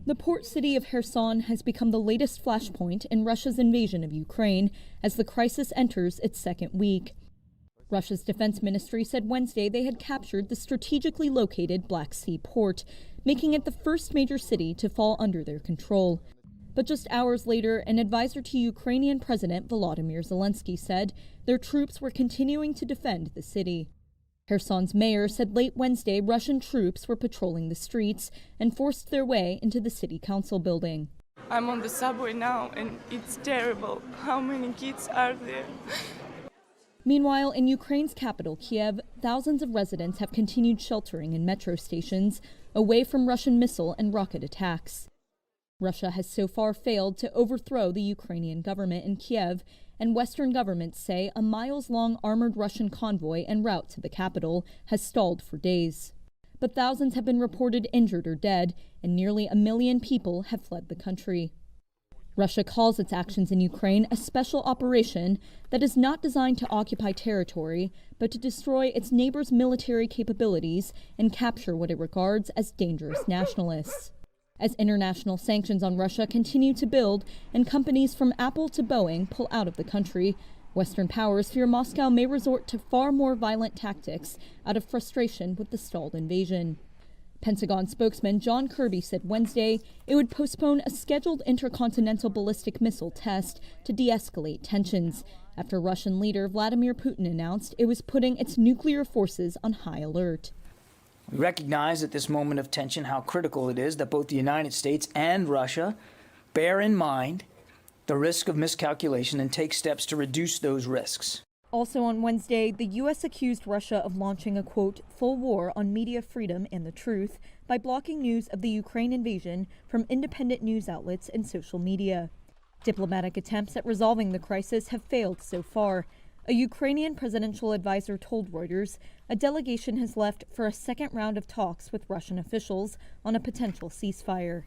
The port city of Kherson has become the latest flashpoint in Russia's invasion of Ukraine as the crisis enters its second week. Russia's defense ministry said Wednesday they had captured the strategically located Black Sea port, making it the first major city to fall under their control. But just hours later, an advisor to Ukrainian President Volodymyr Zelenskiy said their troops were continuing to defend the city. Kherson's mayor said late Wednesday Russian troops were patrolling the streets and forced their way into the city council building. I'm on the subway now and it's terrible. How many kids are there? Meanwhile, in Ukraine's capital, Kyiv, thousands of residents have continued sheltering in metro stations away from Russian missile and rocket attacks. Russia has so far failed to overthrow the Ukrainian government in Kyiv, and Western governments say a miles-long armored Russian convoy en route to the capital has stalled for days. But thousands have been reported injured or dead, and nearly 1 million people have fled the country. Russia calls its actions in Ukraine a special operation that is not designed to occupy territory, but to destroy its neighbors' military capabilities and capture what it regards as dangerous nationalists. As international sanctions on Russia continue to build and companies from Apple to Boeing pull out of the country, Western powers fear Moscow may resort to far more violent tactics out of frustration with the stalled invasion. Pentagon spokesman John Kirby said Wednesday it would postpone a scheduled intercontinental ballistic missile test to de-escalate tensions after Russian leader Vladimir Putin announced it was putting its nuclear forces on high alert. We recognize at this moment of tension how critical it is that both the United States and Russia bear in mind the risk of miscalculation and take steps to reduce those risks. Also on Wednesday, the U.S. accused Russia of launching a, quote, full war on media freedom and the truth by blocking news of the Ukraine invasion from independent news outlets and social media. Diplomatic attempts at resolving the crisis have failed so far. A Ukrainian presidential advisor told Reuters a delegation has left for a second round of talks with Russian officials on a potential ceasefire.